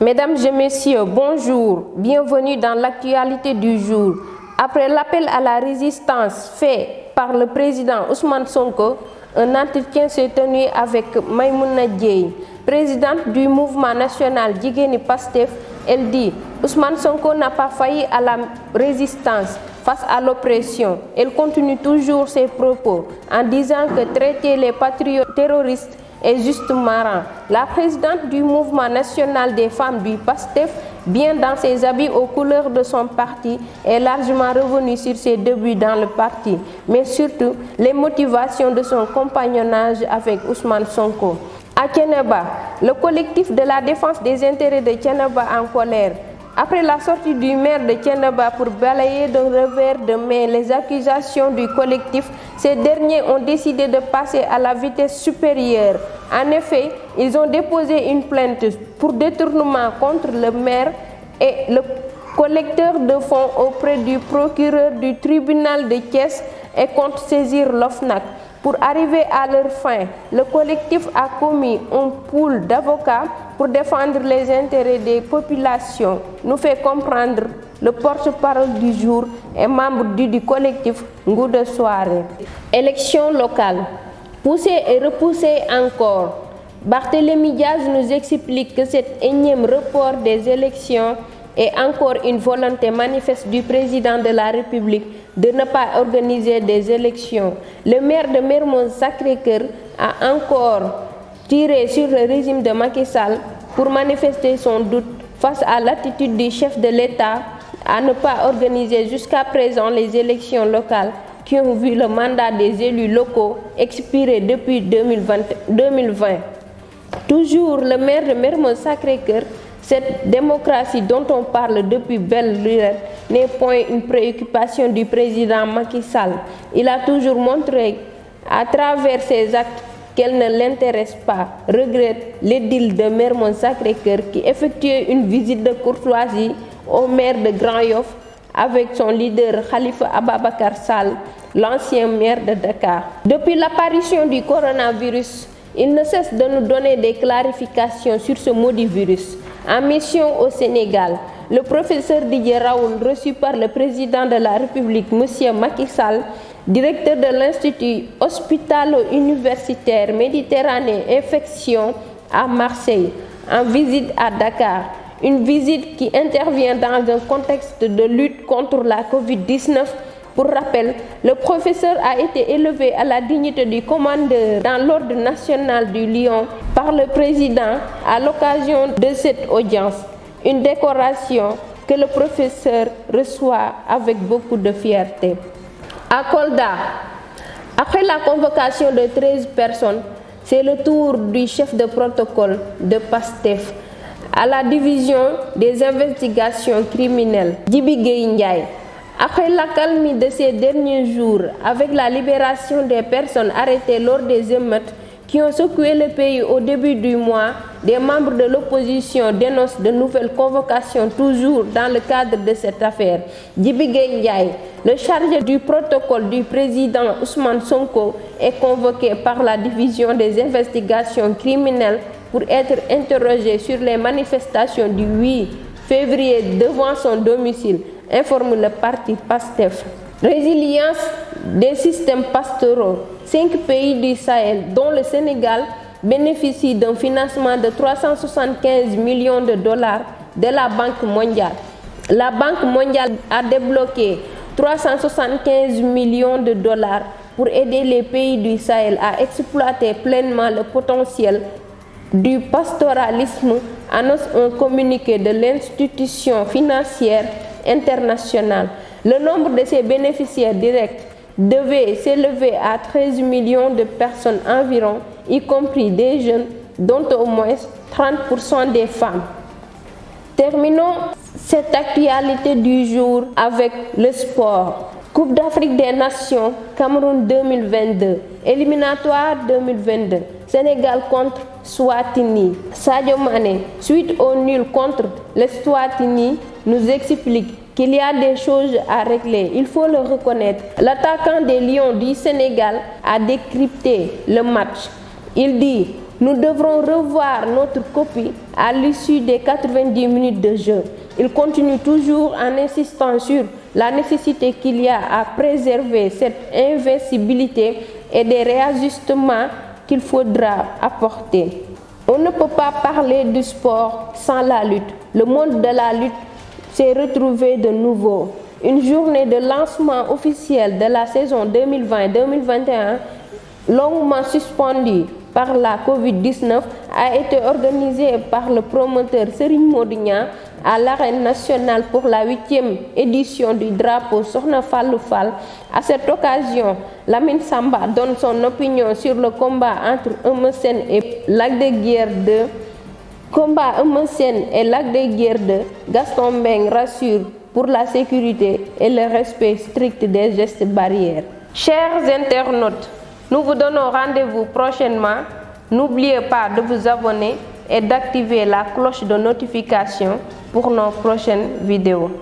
Mesdames et messieurs, bonjour, bienvenue dans l'actualité du jour. Après l'appel à la résistance fait par le président Ousmane Sonko, un entretien s'est tenu avec Maïmouna Dièye, présidente du mouvement national Jigéeni Pastef. Elle dit « Ousmane Sonko n'a pas failli à la résistance face à l'oppression ». Elle continue toujours ses propos en disant que traiter les patriotes terroristes est juste marrant. La présidente du mouvement national des femmes du PASTEF, bien dans ses habits aux couleurs de son parti, est largement revenue sur ses débuts dans le parti, mais surtout les motivations de son compagnonnage avec Ousmane Sonko. À Thiénaba, le collectif de la défense des intérêts de Thiénaba en colère. Après la sortie du maire de Thiénaba pour balayer d'un revers de main les accusations du collectif, ces derniers ont décidé de passer à la vitesse supérieure. En effet, ils ont déposé une plainte pour détournement contre le maire et le collecteur de fonds auprès du procureur du tribunal de Thiès et compte saisir l'OFNAC. Pour arriver à leur fin, le collectif a commis un pool d'avocats pour défendre les intérêts des populations, nous fait comprendre le porte-parole du jour et membre du collectif Ngouda Soirée. Élections locales, poussées et repoussées encore. Barthélémy Diaz nous explique que cet énième report des élections est encore une volonté manifeste du président de la République de ne pas organiser des élections. Le maire de Mermoz Sacré-Cœur a encore tiré sur le régime de Macky Sall pour manifester son doute face à l'attitude du chef de l'État à ne pas organiser jusqu'à présent les élections locales qui ont vu le mandat des élus locaux expirer depuis 2020. Toujours le maire de Mermoz Sacré-Cœur, cette démocratie dont on parle depuis belle lurette n'est point une préoccupation du président Macky Sall. Il a toujours montré à travers ses actes qu'elle ne l'intéresse pas, regrette l'édile de Mermoz Sacré-Cœur qui effectuait une visite de courtoisie au maire de Grand Yoff avec son leader Khalifa Ababacar Sall, l'ancien maire de Dakar. Depuis l'apparition du coronavirus, il ne cesse de nous donner des clarifications sur ce maudit virus. En mission au Sénégal, le professeur Didier Raoult, reçu par le président de la République, M. Macky Sall, directeur de l'Institut hospitalo-universitaire Méditerranée Infection à Marseille, en visite à Dakar. Une visite qui intervient dans un contexte de lutte contre la Covid-19. Pour rappel, le professeur a été élevé à la dignité du commandeur dans l'ordre national du Lion par le président à l'occasion de cette audience, une décoration que le professeur reçoit avec beaucoup de fierté. À Kolda, après la convocation de 13 personnes, c'est le tour du chef de protocole de PASTEF à la division des investigations criminelles, Djibi Gueye Ndiaye. Après l'accalmie de ces derniers jours, avec la libération des personnes arrêtées lors des émeutes qui ont secoué le pays au début du mois, des membres de l'opposition dénoncent de nouvelles convocations toujours dans le cadre de cette affaire. Djibi Gueye Ndiaye, le chargé du protocole du président Ousmane Sonko, est convoqué par la division des investigations criminelles pour être interrogé sur les manifestations du 8 février devant son domicile, informe le parti PASTEF. Résilience des systèmes pastoraux. 5 pays du Sahel, dont le Sénégal, bénéficient d'un financement de 375 millions de dollars de la Banque mondiale. La Banque mondiale a débloqué 375 millions de dollars pour aider les pays du Sahel à exploiter pleinement le potentiel du pastoralisme, annonce un communiqué de l'institution financière internationale. Le nombre de ces bénéficiaires directs devait s'élever à 13 millions de personnes environ, y compris des jeunes, dont au moins 30% des femmes. Terminons cette actualité du jour avec le sport. Coupe d'Afrique des Nations, Cameroun 2022, éliminatoire 2022, Sénégal contre Swatini. Sadio Mané, suite au nul contre le Swatini, nous explique qu'il y a des choses à régler, il faut le reconnaître. L'attaquant des Lions du Sénégal a décrypté le match. Il dit Nous devrons revoir notre copie à l'issue des 90 minutes de jeu. Il continue toujours en insistant sur la nécessité qu'il y a à préserver cette invincibilité et des réajustements qu'il faudra apporter. On ne peut pas parler du sport sans la lutte. Le monde de la lutte s'est retrouvé de nouveau. Une journée de lancement officiel de la saison 2020-2021, longuement suspendue par la Covid-19, a été organisée par le promoteur Serigne Modou Niang à l'Arène nationale pour la 8e édition du drapeau Sokhna Fallou Fall. À cette occasion, Lamine Samba donne son opinion sur le combat entre Eumeu Sène et Lac de Guiers 2. Combat Eumeu Sène et Lac de Guiers 2, Gaston Mbengue rassure pour la sécurité et le respect strict des gestes barrières. Chers internautes, nous vous donnons rendez-vous prochainement. N'oubliez pas de vous abonner et d'activer la cloche de notification pour nos prochaines vidéos.